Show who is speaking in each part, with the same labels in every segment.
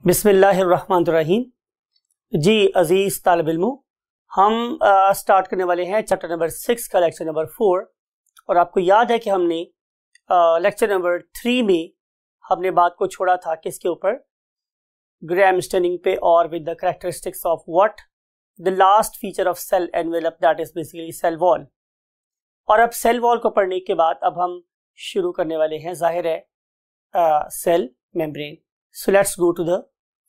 Speaker 1: बिस्मिल्लाहिर्रहमानिर्रहीम। जी अजीज तालिब इल्मों, हम स्टार्ट करने वाले हैं चैप्टर नंबर 6 का लेक्चर नंबर 4। और आपको याद है कि हमने लेक्चर नंबर 3 में हमने बात को छोड़ा था किसके ऊपर, ग्राहम स्टेनिंग पे, और with the characteristics of what the last feature of cell envelope, that is basically cell wall. और अब सेल वॉल को पढ़ने के बाद अब हम शुरू करने वाले हैं, जाहिर है, cell membrane. So let's go to the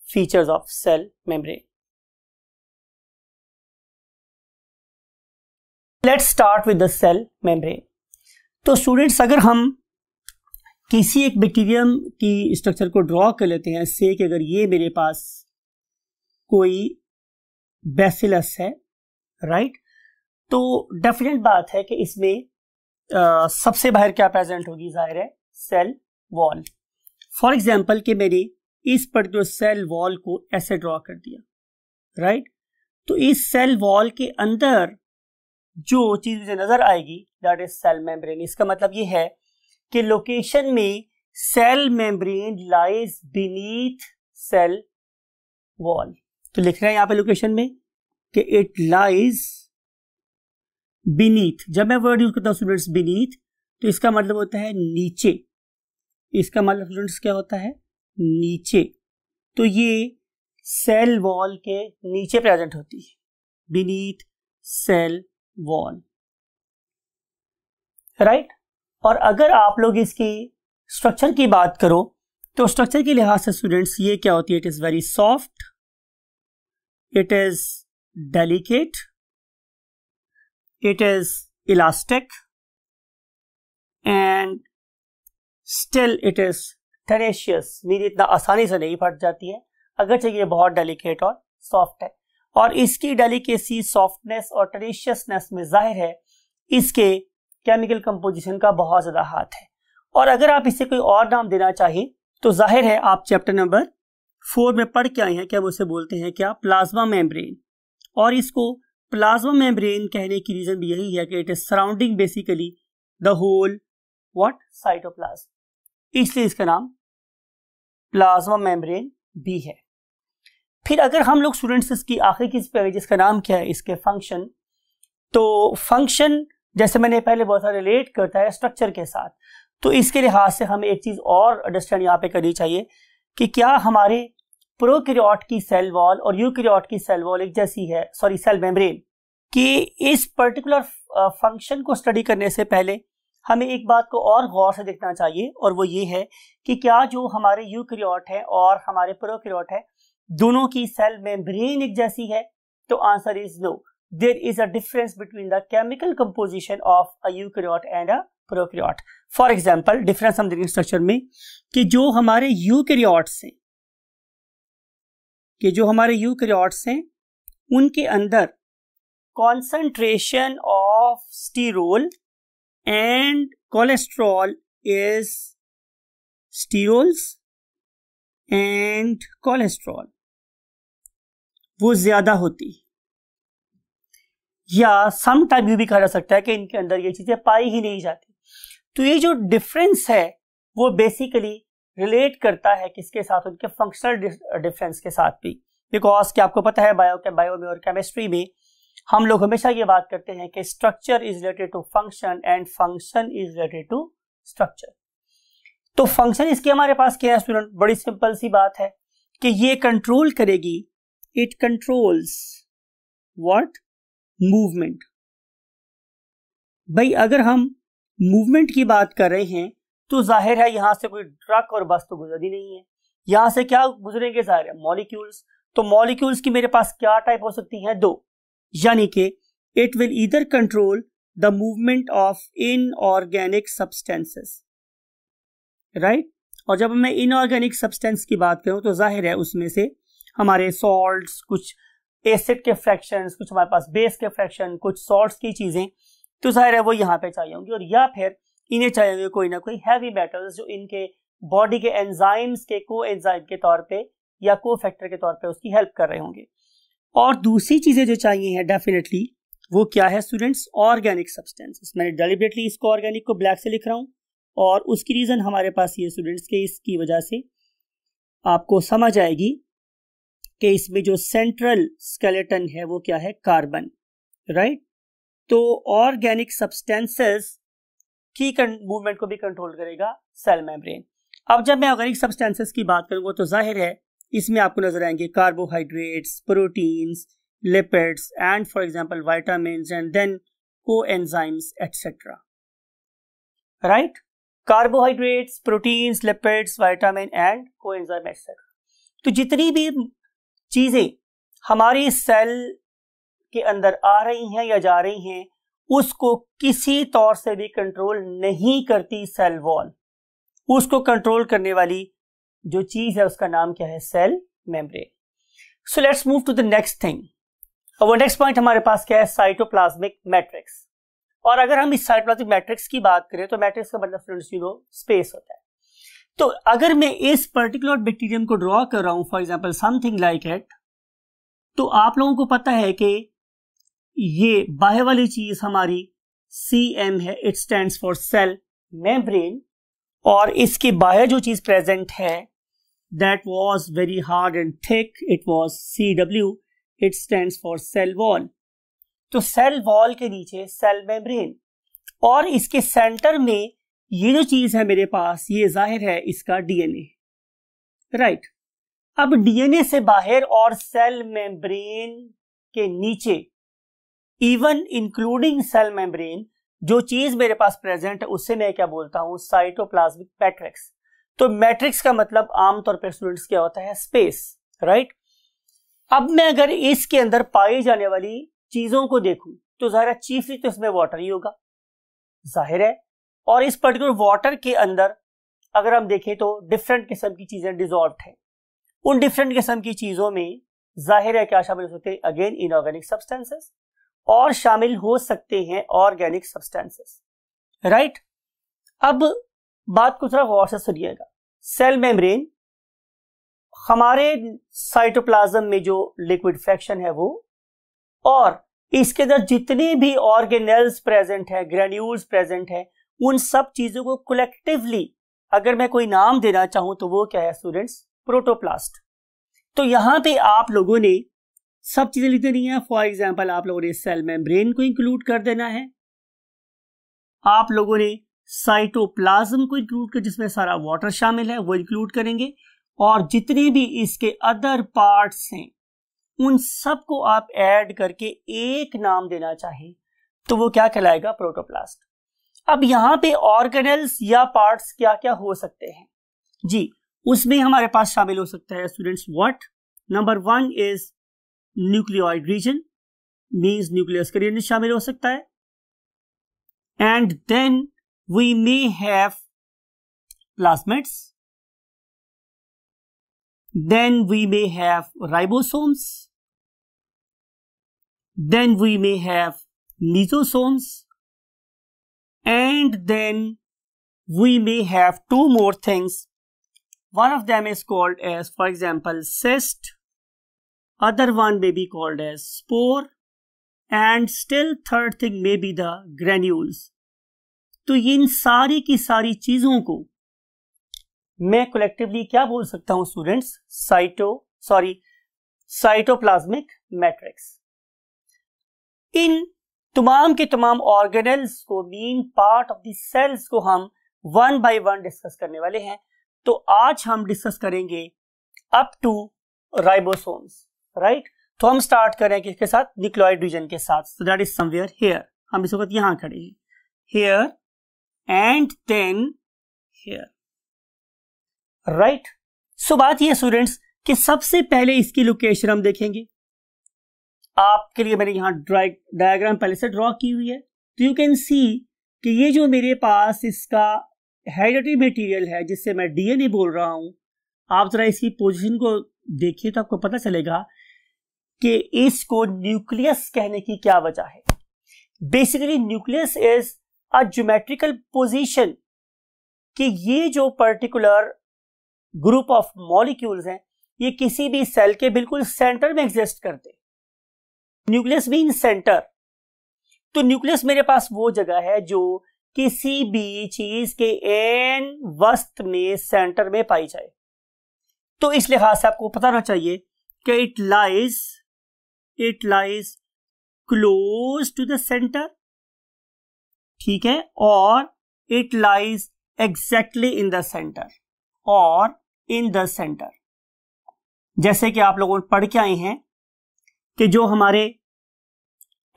Speaker 1: features of cell membrane. Let's start with the cell membrane. तो स्टूडेंट्स, अगर हम किसी एक बैक्टीरियम की स्ट्रक्चर को ड्रॉ कर लेते हैं, से कि अगर ये मेरे पास कोई बैसिलस है, राइट, तो डेफिनेट बात है कि इसमें सबसे बाहर क्या प्रेजेंट होगी, जाहिर है सेल वॉल। फॉर एग्जाम्पल कि मैंने इस पर्टिकुलर सेल वॉल को ऐसे ड्रॉ कर दिया, राइट, तो इस सेल वॉल के अंदर जो चीज मुझे नजर आएगी दैट इज सेल मेम्ब्रेन। इसका मतलब ये है कि लोकेशन में cell membrane lies beneath cell wall. तो लिख रहे हैं यहाँ पे लोकेशन में कि इट लाइज बीनीथ। जब मैं वर्ड यूज करता हूं स्टूडेंट्स बीनीथ, तो इसका मतलब होता है नीचे। इसका मतलब स्टूडेंट्स क्या होता है, नीचे। तो ये सेल वॉल के नीचे प्रेजेंट होती है, बीनीथ सेल वॉल, राइट। और अगर आप लोग इसकी स्ट्रक्चर की बात करो तो स्ट्रक्चर के लिहाज से स्टूडेंट्स ये क्या होती है, it is very soft, it is delicate, it is elastic and still it is tenacious. Mean इतना आसानी से नहीं फट जाती है, अगरचे ये बहुत डेलिकेट और सॉफ्ट है। और इसकी डेलिकेसी, सॉफ्टनेस और टेनेशियसनेस में जाहिर है इसके केमिकल कंपोजिशन का बहुत ज्यादा हाथ है। और अगर आप इसे कोई और नाम देना चाहें तो जाहिर है आप चैप्टर नंबर 4 में पढ़ के आए हैं, क्या उसे बोलते हैं, क्या, प्लाज्मा मेम्ब्रेन। और इसको प्लाज्मा मेम्ब्रेन कहने की रीजन भी यही है कि it is surrounding basically the whole what, cytoplasm, इसलिए इसका नाम प्लाज्मा मेम्ब्रेन भी है। फिर अगर हम लोग स्टूडेंट्स इसकी आखिरी चीज पे, जिसका नाम क्या है, इसके फंक्शन, तो फंक्शन जैसे मैंने पहले बहुत सारे रिलेट करता है स्ट्रक्चर के साथ, तो इसके लिहाज से हमें एक चीज और अंडरस्टैंड यहाँ पे करनी चाहिए कि क्या हमारे प्रोकैरियोट की सेल वॉल और यूकैरियोट की सेल वॉल एक जैसी है, सॉरी सेल मेम्ब्रेन, कि इस पर्टिकुलर फंक्शन को स्टडी करने से पहले हमें एक बात को और गौर से देखना चाहिए, और वो ये है कि क्या जो हमारे यूकैरियोट है और हमारे प्रोकैरियोट है दोनों की सेल मेम्ब्रेन एक जैसी है। तो answer is no, there is a difference between the chemical composition of a eukaryote and a prokaryote. For example, difference हम देखेंगे स्ट्रक्चर में कि जो हमारे यूकैरियोट्स हैं उनके अंदर concentration of sterol and cholesterol is sterols and cholesterol वो ज्यादा होती, या सम टाइम भी कहा जा सकता है कि इनके अंदर ये चीजें पाई ही नहीं जाती। तो ये जो डिफरेंस है वो बेसिकली रिलेट करता है किसके साथ, उनके फंक्शनल डिफरेंस के साथ भी। बिकॉज कि आपको पता है बायो में और केमिस्ट्री में हम लोग हमेशा ये बात करते हैं कि structure is related to function and function is related to structure. तो फंक्शन इसके हमारे पास क्या है स्टूडेंट, बड़ी सिंपल सी बात है कि ये कंट्रोल करेगी, इट कंट्रोल्स व्हाट, मूवमेंट। भाई अगर हम मूवमेंट की बात कर रहे हैं तो जाहिर है यहां से कोई ट्रक और बस तो गुजरती नहीं है, यहां से क्या गुजरेंगे, जाहिर है मॉलिक्यूल्स। तो मॉलिक्यूल्स की मेरे पास क्या टाइप हो सकती हैं, दो, यानी कि it will either control the movement of inorganic substances, right. और जब मैं इनऑर्गेनिक सब्सटेंस की बात करूं तो जाहिर है उसमें से हमारे सॉल्ट्स, कुछ एसिड के फ्रैक्शंस, कुछ हमारे पास बेस के फ्रैक्शन, कुछ सॉल्ट्स की चीजें, तो जाहिर है वो यहाँ पे चाहिए होंगी। और या फिर इन्हें चाहिए होंगे कोई ना कोई हैवी मेटल्स जो इनके बॉडी के एंजाइम्स के को एंजाइम के तौर पे या को फैक्टर के तौर पे उसकी हेल्प कर रहे होंगे। और दूसरी चीजें जो चाहिए हैं डेफिनेटली वो क्या है स्टूडेंट्स, ऑर्गेनिक सब्सटेंसेस। मैंने डेलिबरेटली इसको ऑर्गेनिक को ब्लैक से लिख रहा हूं, और उसकी रीजन हमारे पास ये स्टूडेंट्स के इसकी वजह से आपको समझ आएगी कि इसमें जो सेंट्रल स्केलेटन है वो क्या है, कार्बन, राइट। तो ऑर्गेनिक सब्सटेंसेस की मूवमेंट को भी कंट्रोल करेगा सेल मेम्ब्रेन। अब जब मैं ऑर्गेनिक सब्सटेंसेस की बात करूंगा तो जाहिर है इसमें आपको नजर आएंगे carbohydrates, proteins, lipids and for example vitamins and then coenzymes etcetera, right. Carbohydrates, proteins, lipids, vitamin and coenzyme etcetera. तो जितनी भी चीजें हमारी सेल के अंदर आ रही हैं या जा रही हैं उसको किसी तौर से भी कंट्रोल नहीं करती सेल वॉल। उसको कंट्रोल करने वाली जो चीज है उसका नाम क्या है, cell membrane. So let's move to the next thing. अब नेक्स्ट पॉइंट हमारे पास क्या है, साइटोप्लाज्मिक मैट्रिक्स। और अगर हम इस साइटोप्लाज्मिक मैट्रिक्स की बात करें तो मैट्रिक्स का मतलब स्टूडेंट्स यू नो स्पेस होता है। तो अगर मैं इस पर्टिकुलर बैक्टीरियम को ड्रॉ कर रहा हूं for example something like it, तो आप लोगों को पता है कि ये बाहर वाली चीज हमारी CM है, it stands for sale membrane, और इसके बाहर जो चीज प्रेजेंट है that was very hard and thick, it was CW, it stands for sale wall. तो सेल वॉल के नीचे सेल मेम्ब्रेन, और इसके सेंटर में ये जो चीज है मेरे पास, ये जाहिर है इसका DNA, राइट। अब DNA से बाहर और सेल मेम्ब्रेन के नीचे, इवन इंक्लूडिंग सेल मेम्ब्रेन, जो चीज मेरे पास प्रेजेंट है उससे मैं क्या बोलता हूं, साइटोप्लाज्मिक मैट्रिक्स। तो मैट्रिक्स का मतलब आमतौर पर स्टूडेंट्स क्या होता है, स्पेस, राइट। अब मैं अगर इसके अंदर पाई जाने वाली चीजों को देखूं तो जाहिर है चीफली तो इसमें वाटर ही होगा, जाहिर है। और इस पर्टिकुलर वाटर के अंदर अगर हम देखें तो डिफरेंट किस्म की चीजें डिजॉल्व्ड हैं। उन डिफरेंट किस्म की चीजों में जाहिर है क्या शामिल हो सकते हैं, अगेन इनऑर्गेनिक सब्सटेंसेस, और शामिल हो सकते हैं ऑर्गेनिक सब्सटेंसेस, राइट। अब बात को थोड़ा गौर से सुनिएगा। सेल मेम्ब्रेन हमारे साइटोप्लाज्म में जो लिक्विड फ्रैक्शन है वो, और इसके अंदर जितने भी ऑर्गेनेल्स प्रेजेंट है, ग्रेन्यूल्स प्रेजेंट है, उन सब चीजों को कलेक्टिवली अगर मैं कोई नाम देना चाहूं तो वो क्या है स्टूडेंट्स, प्रोटोप्लास्ट। तो यहां पे आप लोगों ने सब चीजें लिख देनी है। फॉर एग्जांपल आप लोगों ने सेल मेम्ब्रेन को इंक्लूड कर देना है, आप लोगों ने साइटोप्लाज्म को इंक्लूड कर जिसमें सारा वाटर शामिल है वो इंक्लूड करेंगे, और जितने भी इसके अदर पार्ट्स हैं उन सब को आप ऐड करके एक नाम देना चाहें तो वो क्या कहलाएगा, प्रोटोप्लास्ट। अब यहां पे ऑर्गेनेल्स या पार्ट्स क्या क्या हो सकते हैं जी, उसमें हमारे पास शामिल हो सकता है students what, number 1 is nucleoid region, means nucleus का रीजन शामिल हो सकता है, and then we may have plasmids, then we may have ribosomes, then we may have lysosomes, and then we may have two more things. One of them is called as, for example, cyst, other one may be called as spore, and still third thing may be the granules. तो इन सारी की सारी चीजों को मैं collectively क्या बोल सकता हूं स्टूडेंट्स, साइटोप्लाज्मिक मैट्रिक्स। इन तमाम के तमाम ऑर्गेनेल्स को, mean part of the cells को हम वन बाय वन डिस्कस करने वाले हैं। तो आज हम डिस्कस करेंगे अप टू राइबोसोम्स, राइट। तो हम स्टार्ट करें किसके साथ, न्यूक्लियोइड रीजन के साथ। So that is somewhere here, हम इस वक्त यहां खड़े हैं, here and then here, right. सो बात यह स्टूडेंट्स कि सबसे पहले इसकी लोकेशन हम देखेंगे। आपके लिए मैंने यहां डायग्राम पहले से ड्रॉ की हुई है, तो यू कैन सी कि ये जो मेरे पास इसका हेरिडिटरी मटेरियल है जिससे मैं DNA बोल रहा हूं, आप जरा इसकी पोजीशन को देखिए तो आपको पता चलेगा कि इसको न्यूक्लियस कहने की क्या वजह है। Basically nucleus is a geometrical position, कि ये जो पर्टिकुलर ग्रुप ऑफ मॉलिक्यूल्स हैं ये किसी भी सेल के बिल्कुल सेंटर में एग्जिस्ट करते। Nucleus mean centre. तो न्यूक्लियस मेरे पास वो जगह है जो किसी भी चीज के एन वस्त में सेंटर में पाई जाए। तो इस लिहाज से आपको पता होना चाहिए कि it lies close to the centre, ठीक है, और it lies exactly in the centre और इन द सेंटर। जैसे कि आप लोगों ने पढ़ के आए हैं कि जो हमारे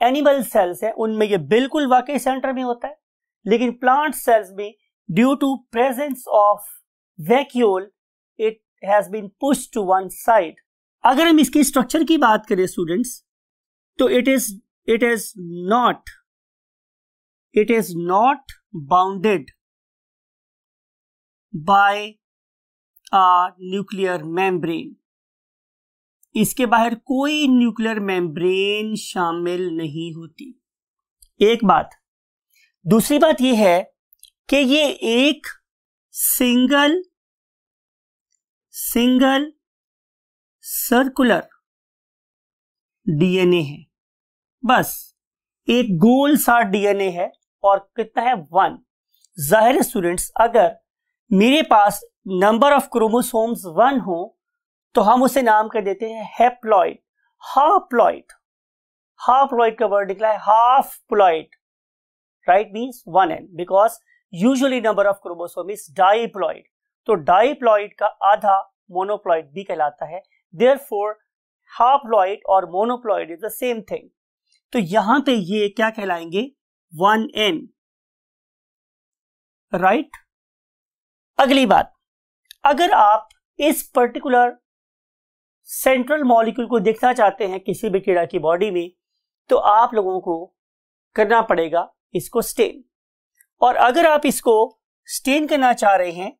Speaker 1: एनिमल सेल्स है उनमें ये बिल्कुल वाकई सेंटर में होता है, लेकिन प्लांट सेल्स में due to presence of vacuole it has been pushed to one side. अगर हम इसकी स्ट्रक्चर की बात करें स्टूडेंट्स, तो it is not bounded by a nuclear membrane. इसके बाहर कोई न्यूक्लियर मेम्ब्रेन शामिल नहीं होती। एक बात। दूसरी बात यह है कि ये एक सिंगल सर्कुलर डीएनए है, बस एक गोल सा डीएनए है, और कितना है 1। जाहिर है स्टूडेंट्स, अगर मेरे पास नंबर ऑफ क्रोमोसोम्स 1 हो तो हम उसे नाम कर देते हैं हैप्लॉइड। हाप्लॉइड का वर्ड निकला है haploid, right, means 1n, because usually number of chromosome is diploid. तो डाइप्लॉइड का आधा मोनोप्लॉइड भी कहलाता है। देयरफॉर हाप्लॉइड और monoploid is the same thing. तो यहां पे ये क्या कहलाएंगे 1n, राइट। अगली बात, अगर आप इस पर्टिकुलर सेंट्रल मॉलिक्यूल को देखना चाहते हैं किसी भी कीड़ा की बॉडी में, तो आप लोगों को करना पड़ेगा इसको स्टेन। और अगर आप इसको स्टेन करना चाह रहे हैं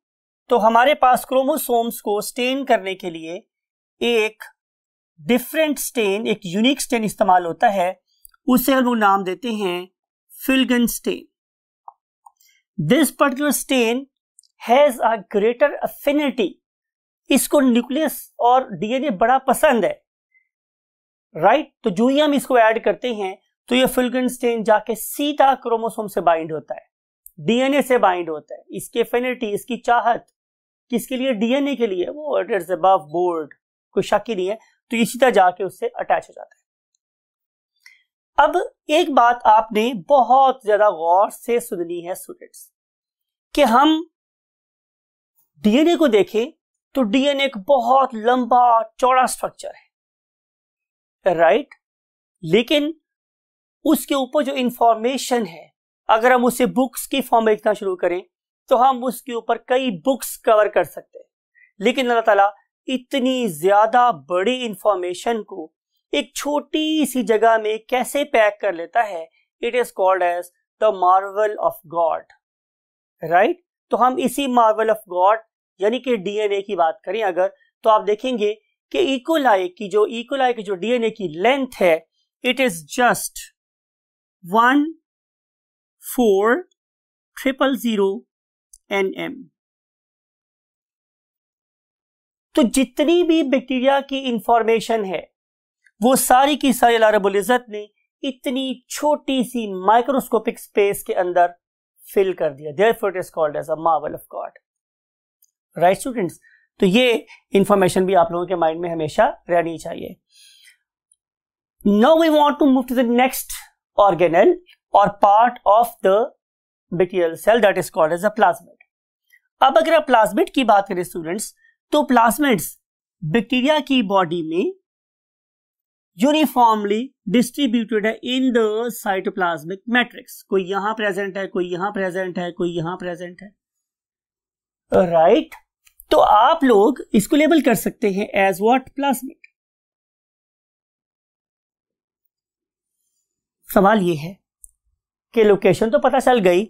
Speaker 1: तो हमारे पास क्रोमोसोम्स को स्टेन करने के लिए एक डिफरेंट स्टेन, एक यूनिक स्टेन इस्तेमाल होता है। उसे हम नाम देते हैं Feulgen stain. This particular stain has a greater affinity. इसको न्यूक्लियस और डीएनए बड़ा पसंद है, राइट। तो जो ही हम इसको ऐड करते हैं तो ये फिल्गन स्टेन जाके सीधा क्रोमोसोम से बाइंड होता है, डीएनए से बाइंड होता है। इसकी एफिनिटी, इसकी चाहत किसके लिए? डीएनए के लिए। वो इट इज अबव बोर्ड, कोई शक ही नहीं है। तो ये सीधा जाके उससे अटैच हो जाता है। अब एक बात आपने बहुत ज्यादा गौर से सुननी है स्टूडेंट्स, कि हम डीएनए को देखें तो डीएनए एक बहुत लंबा चौड़ा स्ट्रक्चर है, राइट। लेकिन उसके ऊपर जो इंफॉर्मेशन है, अगर हम उसे बुक्स की फॉर्म में लिखना शुरू करें तो हम उसके ऊपर कई बुक्स कवर कर सकते हैं। लेकिन अल्लाह ताला इतनी ज्यादा बड़ी इंफॉर्मेशन को एक छोटी सी जगह में कैसे पैक कर लेता है? It is called as the marvel of God, right. तो हम इसी मार्वल ऑफ गॉड यानी कि डीएनए की बात करें अगर, तो आप देखेंगे कि इकोलाई की जो डीएनए की लेंथ है, इट इज जस्ट 1,4,000 nm। तो जितनी भी बैक्टीरिया की इंफॉर्मेशन है वो सारी की सारी अल्लाह रब्बुल इज्जत ने इतनी छोटी सी माइक्रोस्कोपिक स्पेस के अंदर फिल कर दिया। Therefore it is called as a marvel of God, right students. तो ये इंफॉर्मेशन भी आप लोगों के माइंड में हमेशा रहनी चाहिए। Now we want to move to the next organelle और part of the bacterial cell, that is called as a plasmid. अब अगर आप प्लाज्मिड की बात करें स्टूडेंट्स, तो प्लाज्मिड्स बैक्टीरिया की बॉडी में यूनिफॉर्मली डिस्ट्रीब्यूटेड है इन द साइटोप्लाज्मिक मैट्रिक्स। कोई यहां प्रेजेंट है, कोई यहां प्रेजेंट है, कोई यहां प्रेजेंट है, राइट। तो आप लोग इसको लेबल कर सकते हैं एज व्हाट? प्लाज्मिड। सवाल यह है कि लोकेशन तो पता चल गई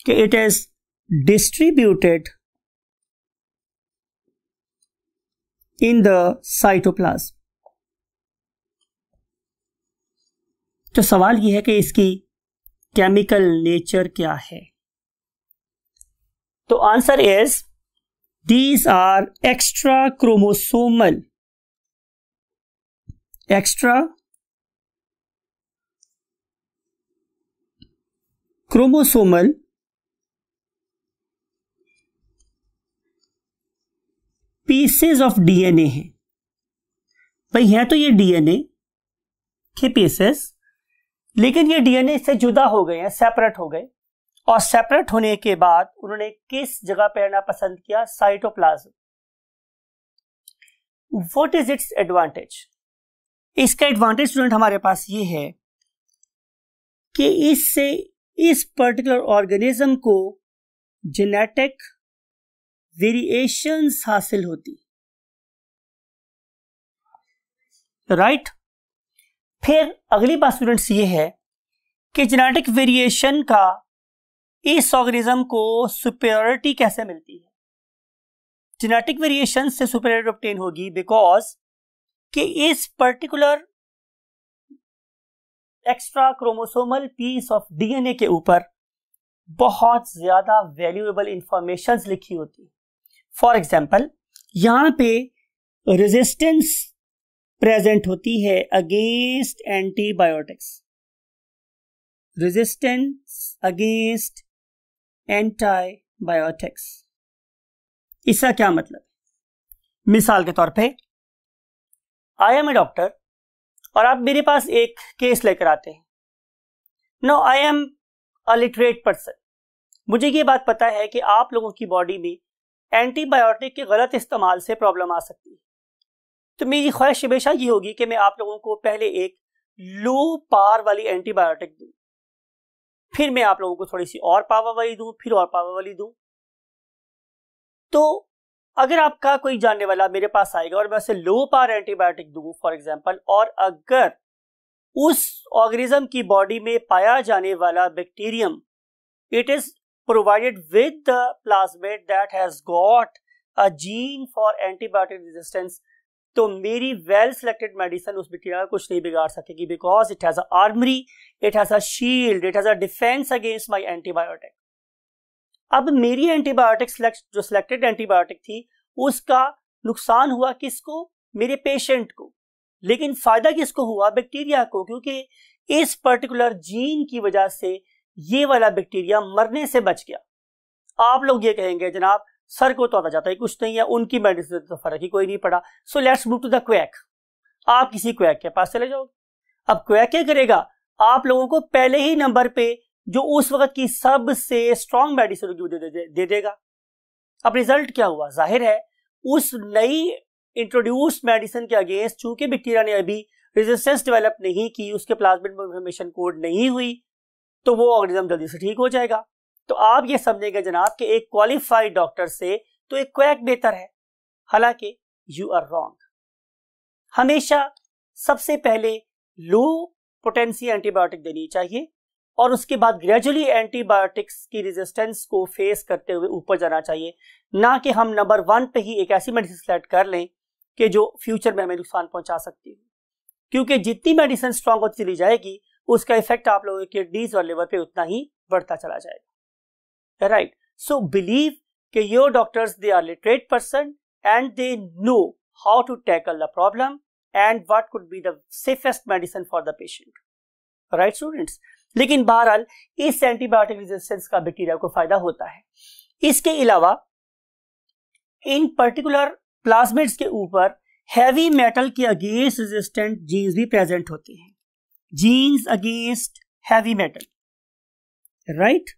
Speaker 1: कि it is distributed in the cytoplasm. तो सवाल यह है कि इसकी केमिकल नेचर क्या है? तो answer is these are extra chromosomal pieces of DNA हैं। भाई हैं तो ये डीएनए के पीसेस, लेकिन ये डीएनए से जुदा हो गए हैं, सेपरेट हो गए, और सेपरेट होने के बाद उन्होंने किस जगह पे रहना पसंद किया? Cytoplasm. What is it's advantage? इसका एडवांटेज स्टूडेंट हमारे पास ये है कि इससे इस पर्टिकुलर ऑर्गेनिज्म को जेनेटिक वेरिएशंस हासिल होती, राइट? फिर अगली बात स्टूडेंट्स ये है कि जेनेटिक वेरिएशन का इस ऑर्गेनिज्म को सुपीरियरिटी कैसे मिलती है? जेनेटिक वेरिएशन से सुपीरियरिटी ऑब्टेन होगी बिकॉज कि इस particular extra chromosomal piece of DNA के ऊपर बहुत ज्यादा वैल्यूएबल इंफॉर्मेशन लिखी होती है। फॉर एग्जाम्पल, यहां पे रेजिस्टेंस प्रेजेंट होती है against antibiotics, resistance against antibiotics. इसका क्या मतलब? मिसाल के तौर पे, आई एम ए डॉक्टर और आप मेरे पास एक केस लेकर आते हैं। No, I am a literate person. मुझे ये बात पता है कि आप लोगों की बॉडी में एंटीबायोटिक के गलत इस्तेमाल से प्रॉब्लम आ सकती है, तो मेरी ख्वाहिश हमेशा ये होगी कि मैं आप लोगों को पहले एक लो पावर वाली एंटीबायोटिक दूं, फिर मैं आप लोगों को थोड़ी सी और पावर वाली दूं, फिर और पावर वाली दूं। तो अगर आपका कोई जानने वाला मेरे पास आएगा और मैं उसे लो पावर एंटीबायोटिक दूं फॉर एग्जांपल, और अगर उस ऑर्गेनिज्म की बॉडी में पाया जाने वाला bacterium it is provided with the plasmid that has got a gene for antibiotic resistance, तो मेरी वेल सिलेक्टेड मेडिसिन उस बैक्टीरिया का कुछ नहीं बिगाड़ सकेगी, because it has a armoury, it has a shield, it has a defence against my antibiotic. अब मेरी एंटीबायोटिक जो सिलेक्टेड एंटीबायोटिक थी उसका नुकसान हुआ किसको? मेरे पेशेंट को, लेकिन फायदा किसको हुआ? बैक्टीरिया को, क्योंकि इस पर्टिकुलर जीन की वजह से ये वाला बैक्टीरिया मरने से बच गया। आप लोग ये कहेंगे जनाब सर को तो आता जाता है कुछ नहीं है, उनकी मेडिसिन तो फर्क ही कोई नहीं पड़ा। So let's move to the quack. आप किसी क्वैक के पास चले जाओगे। अब क्वैक क्या करेगा? आप लोगों को पहले ही नंबर पे जो उस वक्त की सबसे स्ट्रॉन्ग मेडिसिन दे देगा। अब रिजल्ट क्या हुआ? जाहिर है उस नई इंट्रोड्यूस्ड मेडिसिन के अगेंस्ट चूंकि बैक्टीरिया ने अभी रेजिस्टेंस डेवलप नहीं की, उसके प्लाज्मिड इंफॉर्मेशन कोड नहीं हुई, तो वो ऑर्गेनिज्म जल्दी से ठीक हो जाएगा। तो आप ये समझेंगे जनाब कि एक क्वालिफाइड डॉक्टर से तो एक क्वैक बेहतर है, हालांकि यू आर रॉन्ग। हमेशा सबसे पहले लो पोटेंसी एंटीबायोटिक देनी चाहिए और उसके बाद ग्रेजुअली एंटीबायोटिक्स की रेजिस्टेंस को फेस करते हुए ऊपर जाना चाहिए, ना कि हम नंबर 1 पे ही एक ऐसी मेडिसिन सेलेक्ट कर लें कि जो फ्यूचर में हमें नुकसान पहुंचा सकती है, क्योंकि जितनी मेडिसिन स्ट्रांग होती चली जाएगी उसका इफेक्ट आप लोगों के किडनीज और लिवर पे उतना ही बढ़ता चला जाएगा, राइट? सो बिलीव कि your doctors they are literate person and they know how to tackle the problem and what could be the safest medicine for the patient, right students? लेकिन बहरहाल इस एंटीबायोटिक रेजिस्टेंस का bacteria को फायदा होता है। इसके अलावा इन पर्टिकुलर प्लाज्मिड्स के ऊपर हैवी मेटल के अगेंस्ट रेजिस्टेंट जीन्स भी प्रेजेंट होते हैं, genes against heavy metal, right?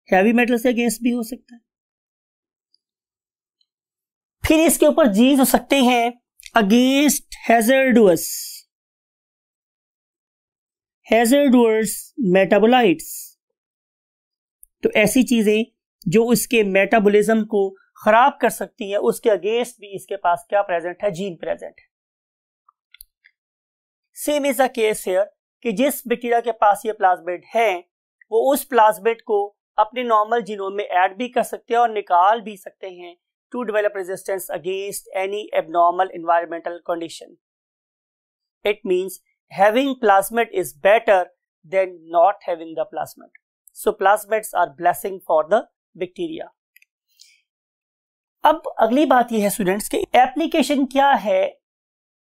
Speaker 1: Heavy metal से अगेंस्ट भी हो सकता है। फिर इसके ऊपर जीन्स हो सकते हैं अगेंस्ट हैजर्डस मेटाबोलाइट्स, तो ऐसी चीजें जो उसके मेटाबॉलिज्म को खराब कर सकती है उसके अगेंस्ट भी इसके पास क्या प्रेजेंट है? जीन प्रेजेंट है। Same is the case here कि जिस बैक्टीरिया के पास ये प्लाज्मिड है वो उस प्लाज्मिड को अपने नॉर्मल जीनोम में ऐड भी कर सकते हैं और निकाल भी सकते हैं to develop resistance against any abnormal environmental condition. It means having plasmid is better than not having the plasmid. So plasmids are blessing for the bacteria. अब अगली बात यह है स्टूडेंट्स कि एप्लीकेशन क्या है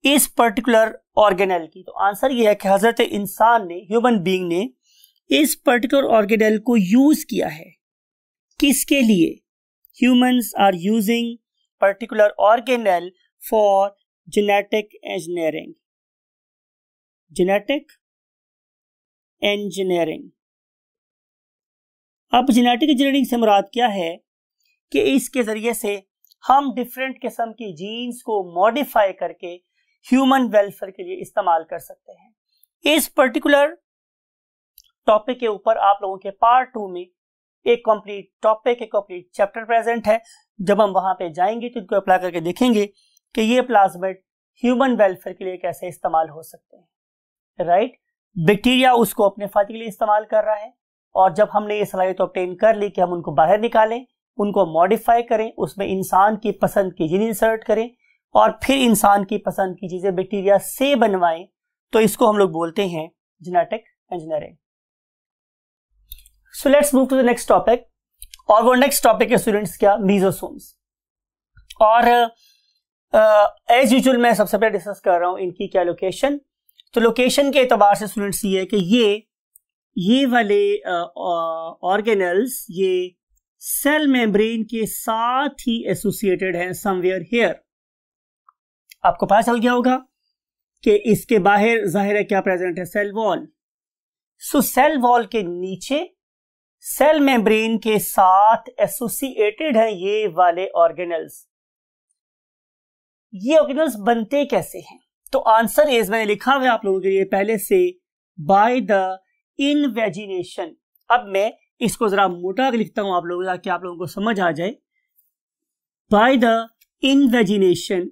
Speaker 1: इस पर्टिकुलर ऑर्गेनेल की। तो आंसर यह है कि हजरत इंसान ने, ह्यूमन बीइंग ने इस पर्टिकुलर ऑर्गेनेल को यूज किया है। किसके लिए? Humans are using particular organelle for genetic engineering, genetic engineering. अब जेनेटिक इंजीनियरिंग से मुराद क्या है कि इसके जरिए से हम डिफरेंट किस्म की जीन्स को मॉडिफाई करके ह्यूमन वेलफेयर के लिए इस्तेमाल कर सकते हैं। इस पर्टिकुलर टॉपिक के ऊपर आप लोगों के पार्ट 2 में एक कंप्लीट टॉपिक, एक कंप्लीट चैप्टर प्रेजेंट है। जब हम वहां पे जाएंगे तो इनको अप्लाई करके देखेंगे कि ये प्लाज्मिड ह्यूमन वेलफेयर के लिए कैसे इस्तेमाल हो सकते हैं, राइट। बैक्टीरिया उसको अपने फायदे के लिए इस्तेमाल कर रहा है, और जब हमने ये सलाहियत ऑब्टेन कर ली कि हम उनको बाहर निकालें, उनको मॉडिफाई करें, उसमें इंसान की पसंद की जीन इंसर्ट करें और फिर इंसान की पसंद की चीजें बैक्टीरिया से बनवाएं, तो इसको हम लोग बोलते हैं genetic engineering. So let's move to the next topic, और वो नेक्स्ट टॉपिक है स्टूडेंट्स क्या, मीजोसोम्स। और एज यूजुअल मैं सबसे पहले डिस्कस कर रहा हूं इनकी क्या लोकेशन। तो लोकेशन के एतबार से स्टूडेंट्स ये है कि ये वाले ऑर्गेनल्स ये सेल मेम्ब्रेन के साथ ही एसोसिएटेड हैं समवेयर हियर। आपको पता चल गया होगा कि इसके बाहर जाहिर है क्या प्रेजेंट है, सेल वॉल। सो सेल वॉल के नीचे सेल मेम्ब्रेन के साथ एसोसिएटेड है ये वाले ऑर्गेनल्स। ये ऑर्गेनल्स बनते कैसे हैं? तो आंसर इज, मैंने लिखा हुआ है आप लोगों के लिए पहले से, बाय द इनवेजिनेशन। अब मैं इसको जरा मोटा लिखता हूं आप लोगों, ताकि आप लोगों को समझ आ जाए। By the invagination,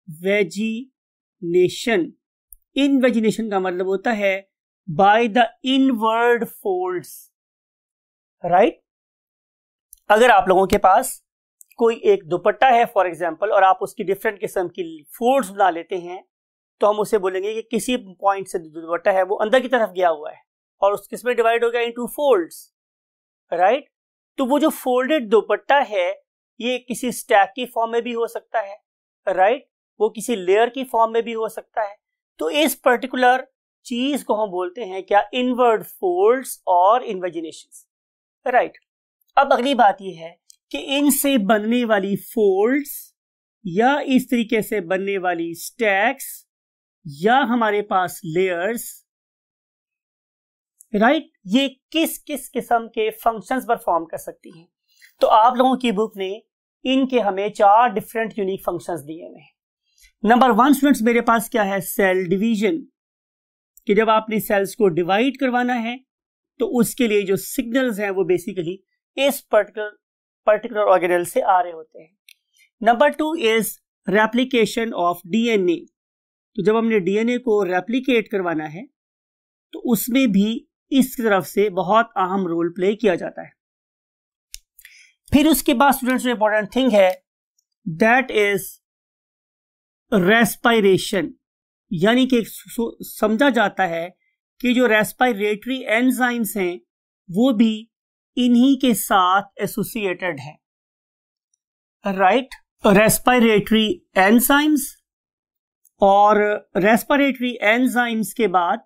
Speaker 1: invagination, invagination का मतलब होता है by the inward folds, right. अगर आप लोगों के पास कोई एक दुपट्टा है फॉर एग्जांपल, और आप उसकी डिफरेंट किस्म की फोल्ड्स बना लेते हैं, तो हम उसे बोलेंगे कि किसी पॉइंट से दुपट्टा है वो अंदर की तरफ गया हुआ है और उस किस्म में डिवाइड हो गया इनटू फोल्ड्स, राइट। तो वो जो फोल्डेड दुपट्टा है ये किसी स्टैक की फॉर्म में भी हो सकता है, राइट, वो किसी लेयर की फॉर्म में भी हो सकता है। तो इस पर्टिकुलर चीज को हम बोलते हैं क्या, इनवर्ड फोल्ड्स और इन्वेजिनेशंस, राइट। अब अगली बात ये है कि इनसे बनने वाली फोल्ड्स या इस तरीके से बनने वाली स्टैक्स या हमारे पास लेयर्स, राइट, ये किस किस किस्म के फंक्शंस परफॉर्म कर सकती हैं। तो आप लोगों की बुक ने इनके हमें 4 डिफरेंट यूनिक फंक्शंस दिए हुए हैं। नंबर 1 स्टूडेंट्स मेरे पास क्या है, सेल डिवीजन, कि जब आपने सेल्स को डिवाइड करवाना है तो उसके लिए जो सिग्नल्स हैं वो बेसिकली इस पर्टिकुलर ऑर्गेनल से आ रहे होते हैं। Number 2 is replication of DNA, तो जब हमने डीएनए को रेप्लिकेट करवाना है तो उसमें भी इस तरफ से बहुत अहम रोल प्ले किया जाता है। फिर उसके बाद स्टूडेंट्स में इंपॉर्टेंट थिंग है दैट इज रेस्पिरेशन, यानी कि समझा जाता है कि जो रेस्पिरेटरी एंजाइम्स हैं वो भी इन्हीं के साथ एसोसिएटेड है, राइट। रेस्पिरेटरी एंजाइम्स, और रेस्पिरेटरी एंजाइम्स के बाद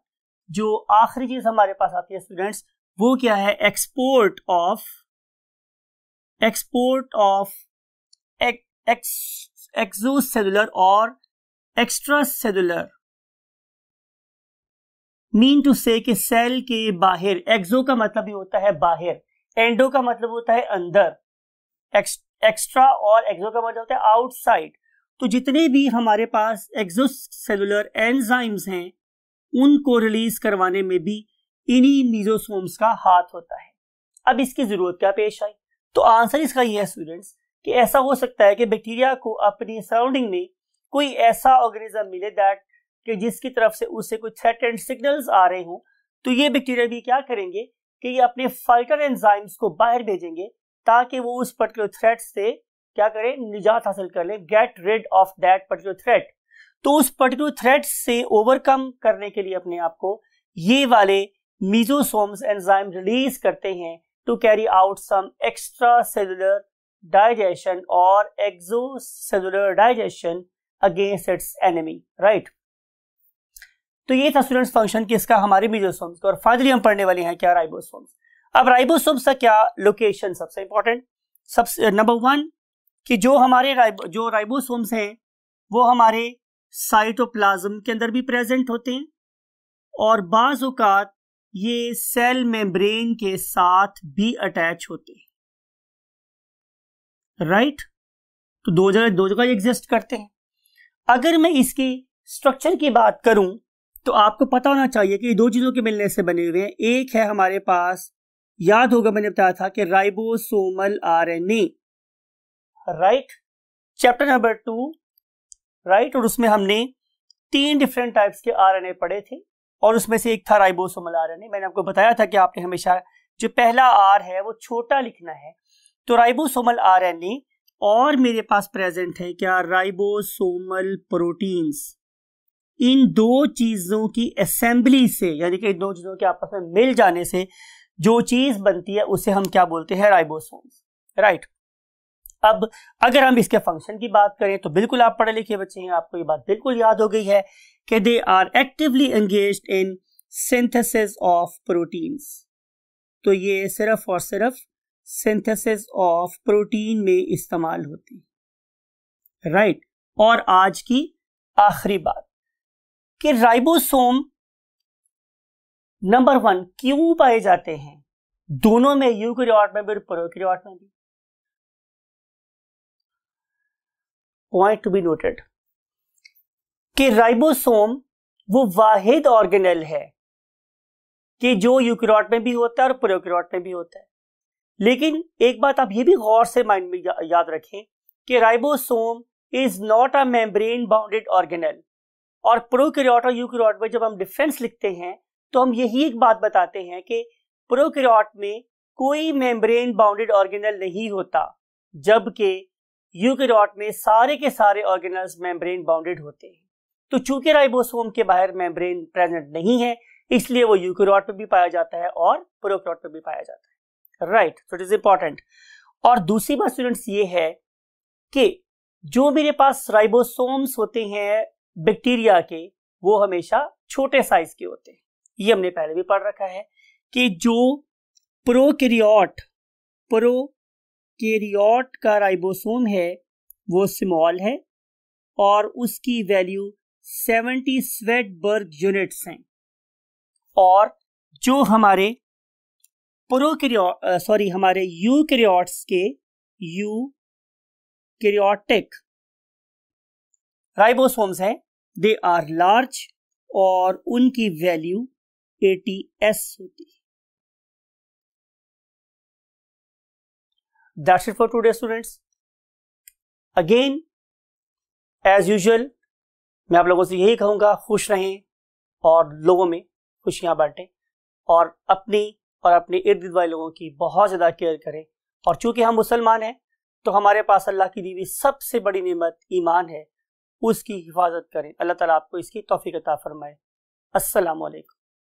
Speaker 1: जो आखिरी चीज हमारे पास आती है स्टूडेंट्स वो क्या है, एक्सपोर्ट ऑफ एक्सोसेलुलर और एक्स्ट्रा सेलुलर, मीन टू से कि सेल के बाहर, एक्सो का मतलब ही होता है बाहर, एंडो का मतलब होता है अंदर, एक्स्ट्रा और एक्सो का मतलब होता है आउटसाइड। तो जितने भी हमारे पास एक्सोसेलुलर एंजाइम्स हैं उनको रिलीज करवाने में भी इन्हीं मीजोसोम्स का हाथ होता है। अब इसकी जरूरत क्या पेश आई? तो आंसर इसका यह है स्टूडेंट्स कि ऐसा हो सकता है कि बैक्टीरिया को अपनी सराउंडिंग में कोई ऐसा ऑर्गेनिज्म मिले दैट कि जिसकी तरफ से उसे कुछ थ्रेट एंड सिग्नल्स आ रहे हों, तो ये बैक्टीरिया भी क्या करेंगे कि ये अपने फाइटर एंजाइम्स को बाहर भेजेंगे ताकि वो उस पर्टिकुलर थ्रेट से क्या करें, निजात हासिल कर लें, get rid of that particular threat. तो उस पर्टिकुलर थ्रेट से ओवरकम करने के लिए अपने आप को ये वाले मीजोसोम्स एंजाइम रिलीज करते हैं to carry out some extra cellular digestion और exocellular digestion against its enemy, right. तो ये था स्टूडेंट्स फंक्शन किसका, हमारे मीजोसोम्स का। और फाइनली हम पढ़ने वाले हैं क्या, राइबोसोम्स। अब राइबोसोम्स का क्या लोकेशन सबसे इंपॉर्टेंट, सबसे नंबर 1 कि जो हमारे जो राइबोसोम्स हैं वो हमारे साइटोप्लाज्म के अंदर भी प्रेजेंट होते हैं और बाज़ औक़ात ये सेल मेम्ब्रेन के साथ भी अटैच होते हैं, राइट। तो दो जगह एग्जिस्ट करते हैं। अगर मैं इसकी स्ट्रक्चर की बात करूं तो आपको पता होना चाहिए कि दो चीजों के मिलने से बने हुए हैं। एक है हमारे पास, याद होगा मैंने बताया था कि ribosomal RNA, right, chapter number 2, right. और उसमें हमने 3 डिफरेंट टाइप्स के आरएनए पढ़े थे और उसमें से एक था राइबोसोमल आरएनए। मैंने आपको बताया था कि आपने हमेशा जो पहला आर है वो छोटा लिखना है। तो राइबोसोमल आरएनए और मेरे पास प्रेजेंट है क्या, राइबोसोमल प्रोटीन्स। इन दो चीजों की असेंबली से, यानी कि इन दो चीजों के आपस में मिल जाने से जो चीज बनती है उसे हम क्या बोलते हैं, राइबोसोम्स, राइट। अब अगर हम इसके फंक्शन की बात करें तो बिल्कुल आप पढ़े लिखे बच्चे हैं, आपको ये बात बिल्कुल याद हो गई है कि they are actively engaged in synthesis of proteins. तो ये सिर्फ और सिर्फ सिंथेसिस ऑफ प्रोटीन में इस्तेमाल होती है, राइट। और आज की आखिरी बात कि राइबोसोम नंबर 1 क्यों पाए जाते हैं, दोनों में, यूकेरियोट में भी और प्रोकैरियोट में भी। पॉइंट टू बी नोटेड कि राइबोसोम वो वाहिद ऑर्गेनेल है कि जो यूकेरियोट में भी होता है और प्रोकैरियोट में भी होता है। लेकिन एक बात आप ये भी गौर से माइंड में याद रखें कि ribosome is not a membrane bounded organelle. और प्रोकैरियोट और यूकेरियोट में जब हम डिफरेंस लिखते हैं तो हम यही एक बात बताते हैं कि प्रोकैरियोट में कोई मेम्ब्रेन बाउंडेड ऑर्गेनेल नहीं होता, जबकि यूकेरियोट में सारे के सारे ऑर्गेनेल्स मेम्ब्रेन बाउंडेड होते हैं। तो चूंकि राइबोसोम के बाहर मेम्ब्रेन प्रेजेंट नहीं है, इसलिए वो यूकेरियोट में भी पाया जाता है और प्रोकैरियोट में भी पाया जाता है, right. So it is important. और दूसरी बात स्टूडेंट्स ये है कि जो मेरे पास राइबोसोम्स होते हैं बैक्टीरिया के, वो हमेशा छोटे साइज के होते हैं। ये हमने पहले भी पढ़ रखा है कि जो प्रोकैरियोट का राइबोसोम है वो स्मॉल है और उसकी वैल्यू 70 स्वेटबर्ग यूनिट्स हैं। और जो हमारे हमारे यूकेरियोट्स के यूकेरियोटिक राइबोसोम्स हैं, दे आर लार्ज और उनकी वैल्यू 80s होती है। That's it for today students. Again, as usual, मैं आप लोगों से यही कहूंगा, खुश रहें और लोगों में खुशियां बांटें और अपनी और अपने इर्द गिर्द वाले लोगों की बहुत ज्यादा केयर करें। और चूंकि हम मुसलमान हैं तो हमारे पास अल्लाह की दी हुई सबसे बड़ी नेमत ईमान है, उसकी हिफाजत करें। अल्लाह ताला आपको इसकी तौफीक अता फरमाए। अस्सलामु अलैकुम।